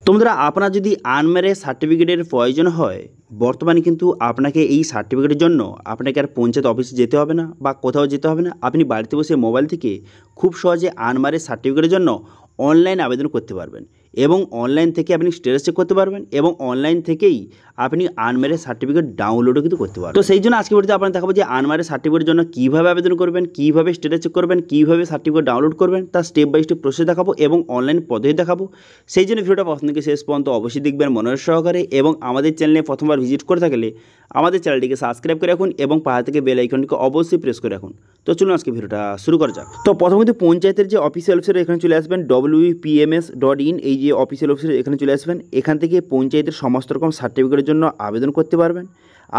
তো বন্ধুরা, আপনার যদি আনম্যারেজ সার্টিফিকেটের প্রয়োজন হয়, বর্তমানে কিন্তু আপনাকে এই সার্টিফিকেটের জন্য আপনাকে আর পঞ্চায়েত অফিসে যেতে হবে না বা কোথাও যেতে হবে না। আপনি বাড়িতে বসে মোবাইল থেকে খুব সহজে আনম্যারেজ সার্টিফিকেটের জন্য অনলাইন আবেদন করতে পারবেন এবং অনলাইন থেকে আপনি স্ট্যাটাস চেক করতে পারবেন এবং অনলাইন থেকেই আপনি আনম্যারেজ সার্টিফিকেট ডাউনলোডও কিন্তু করতে পারবেন। তো সেই জন্য আজকে ভিডিওতে আপনাদের দেখাবো যে আনম্যারেজ সার্টিফিকেটের জন্য কীভাবে আবেদন করবেন, কীভাবে স্ট্যাটাস চেক করবেন, কীভাবে সার্টিফিকেট ডাউনলোড করবেন, তার স্টেপ বাই স্টেপ প্রসেস দেখাবো এবং অনলাইন পদ্ধতি দেখাবো। সেই জন্য ভিডিওটা প্রথম থেকে শেষ পর্যন্ত অবশ্যই দেখবেন মনোযোগ সহকারে এবং আমাদের চ্যানেলে প্রথমবার ভিজিট করে থাকলে আমাদের চ্যানেলটিকে সাবস্ক্রাইব করে রাখুন এবং পাশে থেকে বেল আইকনটিকে অবশ্যই প্রেস করে রাখুন। তো চলুন আজকে ভিডিওটা শুরু করা যাক। তো প্রথমত পঞ্চায়েতের যে অফিসিয়াল ওয়েবসাইট এখানে চলে আসবেন wpms.in, এই যে অফিসিয়াল ওয়েবসাইট এখানে চলে আসবেন। এখান থেকে পঞ্চায়েতের সমস্ত রকম সার্টিফিকেটের জন্য আবেদন করতে পারবেন।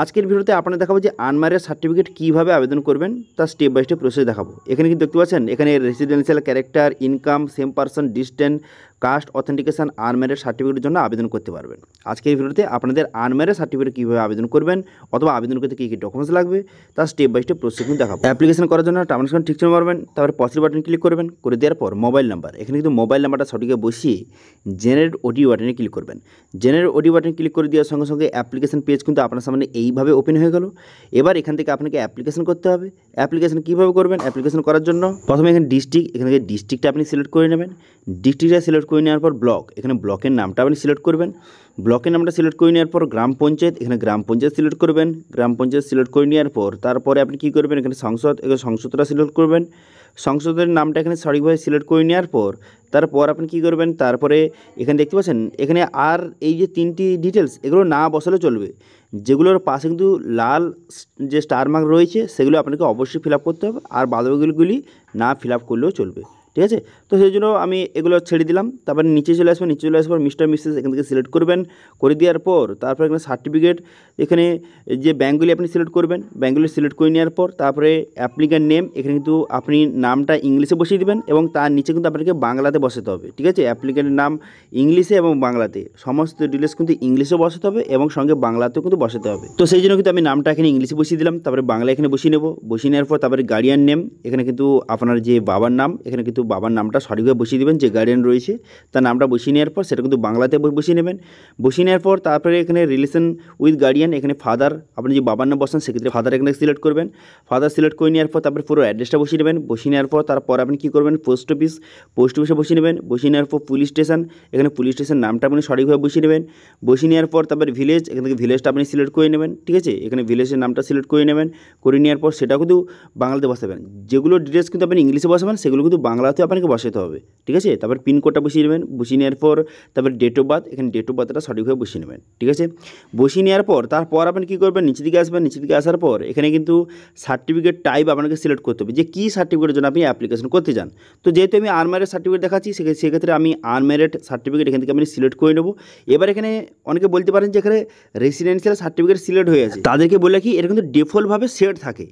আজকের ভিডিওতে আপনারা দেখাবো যে আনম্যারেজ সার্টিফিকেট কীভাবে আবেদন করবেন তার স্টেপ বাই স্টেপ প্রসেস দেখাবো। এখানে কিন্তু দেখতে পাচ্ছেন এখানে residential character, income, same person, distance, caste authentication, unmarriage সার্টিফিকেটের জন্য আবেদন করতে পারবেন। আজকের ভিডিওতে আপনাদের আনম্যারেজ সার্টিফিকেট কীভাবে আবেদন করবেন অথবা আবেদন করতে কী কী ডকুমেন্টস লাগবে তার স্টেপ বাই স্টেপ প্রসেস কিন্তু দেখাবো। অ্যাপ্লিকেশন করার জন্য টার্মস ঠিক করে মারবেন, তারপরে পজিটিভ বাটন ক্লিক করবেন, করে দেওয়ার পর মোবাইল নাম্বার, এখানে কিন্তু মোবাইল নাম্বারটা সঠিকভাবে বসিয়ে জেনারেট ওটিপি বাটনে ক্লিক করবেন। জেনারেট ওটিপি বাটনে ক্লিক করে দেওয়ার সঙ্গে সঙ্গে অ্যাপ্লিকেশন পেজ কিন্তু আপনার সামনে এইভাবে ওপেন হয়ে গেল। এবার এখান থেকে আপনাকে অ্যাপ্লিকেশন করতে হবে। অ্যাপ্লিকেশন কীভাবে করবেন? অ্যাপ্লিকেশন করার জন্য প্রথমে এখানে ডিস্ট্রিক্ট, এখান থেকে ডিস্ট্রিক্টটা আপনি সিলেক্ট করে নেবেন। ডিস্ট্রিক্টটা সিলেক্ট করে নেওয়ার পর ব্লক, এখানে ব্লকের নামটা আপনি সিলেক্ট করবেন। ব্লকের নামটা সিলেক্ট করে নেওয়ার পর গ্রাম পঞ্চায়েত, এখানে গ্রাম পঞ্চায়েত সিলেক্ট করবেন। গ্রাম পঞ্চায়েত সিলেক্ট করে নেওয়ার পর তারপরে আপনি কী করবেন? এখানে সংসদ, এখানে সংসদটা সিলেক্ট করবেন। সংসদের নামটা এখানে সঠিকভাবে সিলেক্ট করে নেওয়ার পর তারপর আপনি কী করবেন? তারপরে এখানে দেখতে পাচ্ছেন এখানে আর এই যে তিনটি ডিটেলস এগুলো না বসালে চলবে। যেগুলোর পাশে কিন্তু লাল যে স্টার মার্ক রয়েছে সেগুলো আপনাকে অবশ্যই ফিল আপ করতে হবে, আর বাদবাকিগুলি না ফিল আপ করলেও চলবে। ঠিক আছে? তো সেই জন্য আমি এগুলো ছেড়ে দিলাম। তারপরে নিচে চলে আসবেন, নিচে চলে আসার পর মিস্টার মিসেস এখান থেকে সিলেক্ট করবেন। করে দেওয়ার পর তারপরে এখানে সার্টিফিকেট, এখানে যে ব্যাঙ্কগুলি আপনি সিলেক্ট করবেন, ব্যাঙ্কগুলি সিলেক্ট করে নেওয়ার পর তারপরে অ্যাপ্লিক্যান্ট নেম, এখানে কিন্তু আপনি নামটা ইংলিশে বসিয়ে দেবেন এবং তার নিচে কিন্তু আপনাকে বাংলাতে বসাতে হবে। ঠিক আছে? অ্যাপ্লিক্যান্টের নাম ইংলিশে এবং বাংলাতে, সমস্ত ডিটেলস কিন্তু ইংলিশে বসাতে হবে এবং সঙ্গে বাংলাতেও কিন্তু বসাতে হবে। তো সেই জন্য কিন্তু আমি নামটা এখানে ইংলিশে বসিয়ে দিলাম, তারপরে বাংলা এখানে বসিয়ে নেব। বসিয়ে নেওয়ার পর তারপরে গার্ডিয়ান নেম, এখানে কিন্তু আপনার যে বাবার নাম, এখানে কিন্তু বাবার নামটা সঠিকভাবে বসিয়ে দেবেন। যে গার্ডিয়ান রয়েছে তার নামটা বসিয়ে নেওয়ার পর সেটা কিন্তু বাংলাতে বসিয়ে নেবেন। বসিয়ে নেওয়ার পর তারপরে এখানে রিলেশন উইথ গার্ডিয়ান, এখানে ফাদার, আপনি যে বাবার নাম বসান সেক্ষেত্রে ফাদার এখানে সিলেক্ট করবেন। ফাদার সিলেক্ট করে নেওয়ার পর তারপরে পুরো অ্যাড্রেসটা বসিয়ে নেবেন। বসিয়ে নেওয়ার পর তারপর আপনি কী করবেন? পোস্ট অফিস, পোস্ট অফিসে বসিয়ে নেবেন। বসিয়ে নেওয়ার পর পুলিশ স্টেশন, এখানে পুলিশ স্টেশন নামটা আপনি সঠিকভাবে বসিয়ে নেবেন। বসিয়ে নেওয়ার পর তারপরে ভিলেজ, এখান থেকে ভিলেজটা আপনি সিলেক্ট করে নেবেন। ঠিক আছে? এখানে ভিলেজের নামটা সিলেক্ট করে নেবেন। করে নেওয়ার পর সেটাও কিন্তু বাংলাতে বসাবেন। যেগুলো ডিটেলস কিন্তু আপনি ইংলিশে বসাবেন সেগুলো কিন্তু বাংলাতেও আপনাকে বসাতে হবে। ঠিক আছে? তারপর পিনকোডটা বসিয়ে নেবেন। বসিয়ে নেওয়ার পর তারপর ডেট অফ বার্থ, এখানে ডেট অফ বার্থটা সঠিকভাবে বসিয়ে নেবেন। ঠিক আছে? বসিয়ে নেওয়ার পর তারপর আপনি কী করবেন? নিচের দিকে আসবেন। নিচের দিকে আসার পর এখানে কিন্তু সার্টিফিকেট টাইপ আপনাকে সিলেক্ট করতে হবে যে কী সার্টিফিকেটের জন্য আপনি অ্যাপ্লিকেশন করতে চান। তো যেহেতু আমি আনম্যারেড সার্টিফিকেট দেখাচ্ছি সেক্ষেত্রে আমি আনম্যারেড সার্টিফিকেট এখান থেকে আমি সিলেক্ট করে নেব। এবার এখানে অনেকে বলতে পারেন যে এখানে রেসিডেন্সিয়াল সার্টিফিকেট সিলেক্ট হয়ে আছে, তাদেরকে বলে কি এটা কিন্তু ডিফল্টভাবে সেট থাকে।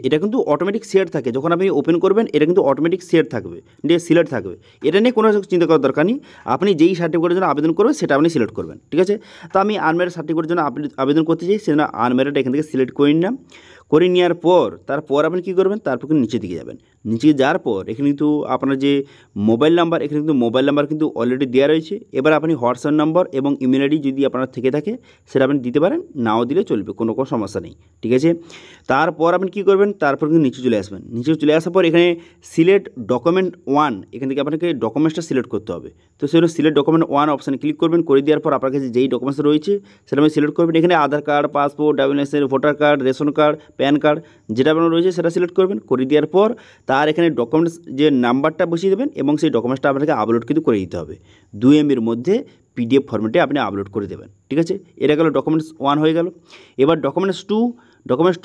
এটা কিন্তু অটোমেটিক সেট থাকে, যখন আপনি ওপেন করবেন এটা কিন্তু অটোমেটিক সেট থাকবে, সিলেক্ট থাকবে। এটা নিয়ে কোনো চিন্তা করার দরকার নেই। আপনি যেই সার্টিফিকেটের জন্য আবেদন করবেন সেটা আপনি সিলেক্ট করবেন। ঠিক আছে? তো আমি আনম্যারেড সার্টিফিকেটের জন্য আবেদন করতে চাই, সেজন্য আনম্যারেড এখান থেকে সিলেক্ট করে নিলাম। করে নেওয়ার পর তারপর আপনি কী করবেন? তারপর কিন্তু নিচের দিকে যাবেন। নিচে যাওয়ার পর এখানে কিন্তু আপনার যে মোবাইল নাম্বার, এখানে কিন্তু মোবাইল নাম্বার কিন্তু অলরেডি দেওয়া রয়েছে। এবার আপনি হোয়াটসঅ্যাপ নাম্বার এবং ইমেল আইডি যদি আপনার থেকে থাকে সেটা আপনি দিতে পারেন, নাও দিলে চলবে, কোনো সমস্যা নেই। ঠিক আছে? তারপর আপনি কী করবেন? তারপর কিন্তু নিচে চলে আসবেন। নিচে চলে আসার পর এখানে সিলেক্ট ডকুমেন্ট 1, এখান থেকে আপনাকে ডকুমেন্টসটা সিলেক্ট করতে হবে। তো সেজন্য সিলেক্ট ডকুমেন্ট 1 অপশানে ক্লিক করবেন। করে দেওয়ার পর আপনার কাছে যেই ডকুমেন্টস রয়েছে সেটা আপনি সিলেক্ট করবেন। এখানে Aadhaar card, passport, driving licence, voter card, ration card, PAN card, যেটা আপনার রয়েছে সেটা সিলেক্ট করবেন। করে দেওয়ার পর তার এখানে ডকুমেন্টস যে নাম্বারটা বসিয়ে দেবেন এবং সেই ডকুমেন্টসটা আপনাকে আপলোড কিন্তু করে দিতে হবে। 2 MBর মধ্যে PDF ফরম্যাটে আপনি আপলোড করে দেবেন। ঠিক আছে? এটা গেল ডকুমেন্টস 1 হয়ে গেল। এবার ডকুমেন্টস 2, ডকুমেন্টস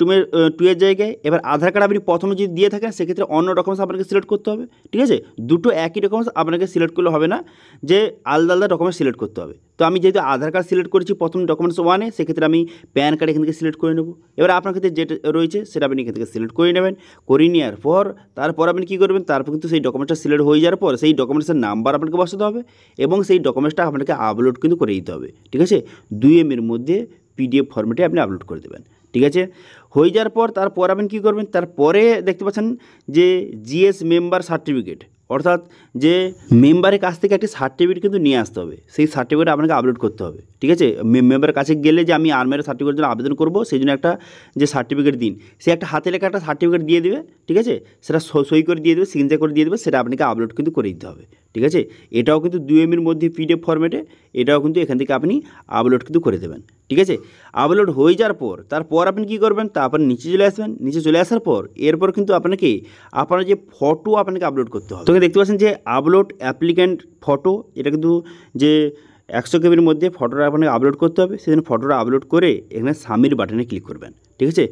2 এর জায়গায় এবার আধার কার্ড আপনি প্রথমে যদি দিয়ে থাকেন সেক্ষেত্রে অন্য ডকুমেন্টস আপনাকে সিলেক্ট করতে হবে। ঠিক আছে? দুটো একই ডকুমেন্টস আপনাকে সিলেক্ট করলে হবে না, যে আলাদা আলাদা ডকুমেন্টস সিলেক্ট করতে হবে। তো আমি যেহেতু আধার কার্ড সিলেক্ট করেছি প্রথম ডকুমেন্টস 1-এ, সেক্ষেত্রে আমি প্যান কার্ড এখান থেকে সিলেক্ট করে নেব। এবার আপনার ক্ষেত্রে যেটা রয়েছে সেটা আপনি এখান থেকে সিলেক্ট করে নেবেন। করে নেওয়ার পর তারপর আপনি কী করবেন? তারপর কিন্তু সেই ডকুমেন্টসটা সিলেক্ট হয়ে যাওয়ার পর সেই ডকুমেন্টসের নাম্বার আপনাকে বসাতে হবে এবং সেই ডকুমেন্টসটা আপনাকে আপলোড কিন্তু করে দিতে হবে। ঠিক আছে? 2 MBর মধ্যে PDF ফরম্যাটে আপনি আপলোড করে দেবেন। ঠিক আছে? হয়ে যাওয়ার পর তারপর আপনি কী করবেন? তারপরে দেখতে পাচ্ছেন যে GS মেম্বার সার্টিফিকেট, অর্থাৎ যে মেম্বারের কাছ থেকে একটি সার্টিফিকেট কিন্তু নিয়ে আসতে হবে, সেই সার্টিফিকেট আপনাকে আপলোড করতে হবে। ঠিক আছে, মেম্বারের কাছে গেলে যে আমি আনম্যারিড সার্টিফিকেটের জন্য আবেদন করবো, সেই জন্য একটা যে সার্টিফিকেট দিন, সে একটা হাতে লেখা একটা সার্টিফিকেট দিয়ে দেবে। ঠিক আছে, সেটা সই করে দিয়ে দেবে, সিগনেচার করে দিয়ে দেবে, সেটা আপনাকে আপলোড কিন্তু করে দিতে হবে। ঠিক আছে, এটাও কিন্তু 2 MB মধ্যে PDF ফরম্যাটে, এটাও কিন্তু এখান থেকে আপনি আপলোড কিন্তু করে দেবেন। ঠিক আছে, আপলোড হয়ে যাওয়ার পর তারপর আপনি কী করবেন, তারপর নিচে চলে আসবেন। নিচে চলে আসার পর এরপর কিন্তু আপনাকে আপনার যে ফটো আপনাকে আপলোড করতে হবে। তো দেখতে পাচ্ছেন যে আপলোড অ্যাপ্লিক্যান্ট ফটো, এটা কিন্তু যে 100 KB মধ্যে ফটোটা আপনাকে আপলোড করতে হবে। সেজন্য ফটোটা আপলোড করে এখানে সাবমিট বাটনে ক্লিক করবেন। ঠিক আছে,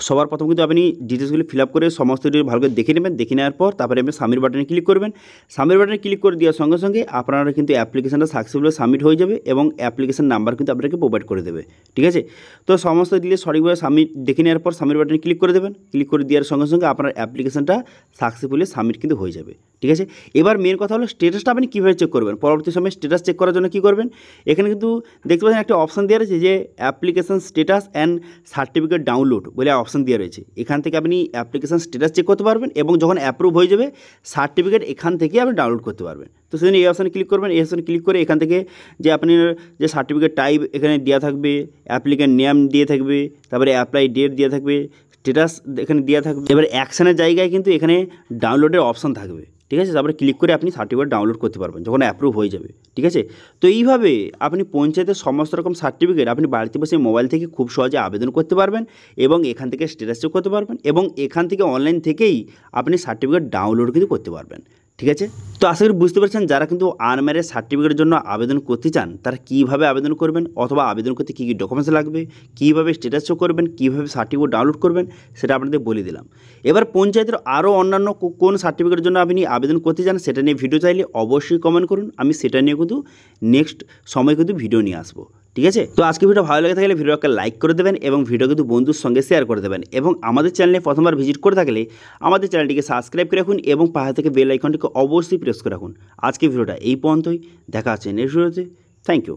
সবার প্রথম কিন্তু আপনি ডিটেলসগুলি ফিল আপ করে সমস্ত কিছু ভালো করে দেখে নেবেন। দেখে নেওয়ার পর তারপরে আপনি সাবমিট বাটনে ক্লিক করবেন। সাবমিট বাটনে ক্লিক করে দেওয়ার সঙ্গে সঙ্গে আপনারা কিন্তু অ্যাপ্লিকেশনটা সাকসেসফুলি সাবমিট হয়ে যাবে এবং অ্যাপ্লিকেশন নাম্বার কিন্তু আপনাকে প্রোভাইড করে দেবে। ঠিক আছে, তো সমস্ত দিলে সঠিকভাবে সাবমিট দেখে নেওয়ার পর সাবমিট বাটনে ক্লিক করে দেবেন। ক্লিক করে দেওয়ার সঙ্গে সঙ্গে আপনার অ্যাপ্লিকেশনটা সাকসেসফুলি সাবমিট কিন্তু হয়ে যাবে। ঠিক আছে, এবার মেন কথা হলো স্ট্যাটাসটা আপনি কীভাবে চেক করবেন। পরবর্তী সময়ে স্ট্যাটাস চেক করার জন্য কী করবেন, এখানে কিন্তু দেখতে পাচ্ছেন একটা অপশান দেওয়া রয়েছে যে application status and certificate download বলে অপশান দেওয়া রয়েছে। এখান থেকে আপনি অ্যাপ্লিকেশন স্ট্যাটাস চেক করতে পারবেন এবং যখন অ্যাপ্রুভ হয়ে যাবে সার্টিফিকেট এখান থেকে আপনি ডাউনলোড করতে পারবেন। তো সেজন্য এই অপশানে ক্লিক করবেন। এই অপশানে ক্লিক করে এখান থেকে যে আপনি যে সার্টিফিকেট টাইপ এখানে দেওয়া থাকবে, অ্যাপ্লিকেন্ট নেম দিয়ে থাকবে, তারপরে অ্যাপ্লাই ডেট দেওয়া থাকবে, স্ট্যাটাস এখানে দেওয়া থাকবে। এবার অ্যাকশানের জায়গায় কিন্তু এখানে ডাউনলোডের অপশান থাকবে। ঠিক আছে, তারপরে ক্লিক করে আপনি সার্টিফিকেট ডাউনলোড করতে পারবেন যখন অ্যাপ্রুভ হয়ে যাবে। ঠিক আছে, তো এইভাবে আপনি পঞ্চায়েতের সমস্ত রকম সার্টিফিকেট আপনি বাড়িতে বসে মোবাইল থেকে খুব সহজে আবেদন করতে পারবেন এবং এখান থেকে স্ট্যাটাস চেক করতে পারবেন এবং এখান থেকে অনলাইন থেকেই আপনি সার্টিফিকেট ডাউনলোড কিন্তু করতে পারবেন। ঠিক আছে, তো আশা করি বুঝতে পারছেন যারা কিন্তু আনম্যারিড সার্টিফিকেটের জন্য আবেদন করতে চান তারা কীভাবে আবেদন করবেন, অথবা আবেদন করতে কী কী ডকুমেন্টস লাগবে, কীভাবে স্ট্যাটাস শো করবেন, কীভাবে সার্টিফিকেট ডাউনলোড করবেন, সেটা আপনাদের বলে দিলাম। এবার পঞ্চায়েতের আরও অন্যান্য কোন সার্টিফিকেটের জন্য আপনি আবেদন করতে চান সেটা নিয়ে ভিডিও চাইলে অবশ্যই কমেন্ট করুন, আমি সেটা নিয়ে কিন্তু নেক্সট সময় কিন্তু ভিডিও নিয়ে আসবো। ঠিক আছে, তো আজকে ভিডিও ভালো লেগে থাকলে ভিডিওকে লাইক করে দেবেন এবং ভিডিও কিন্তু বন্ধুর সঙ্গে শেয়ার করে দেবেন এবং আমাদের চ্যানেলে প্রথমবার ভিজিট করে থাকলে আমাদের চ্যানেলটিকে সাবস্ক্রাইব করে রাখুন এবং পাশে থেকে বেল আইকনটিকে অবশ্যই প্রেস করে রাখুন। আজকে ভিডিওটা এই পর্যন্তই, দেখা আছে নেক্সট ভিডিওতে। Thank you.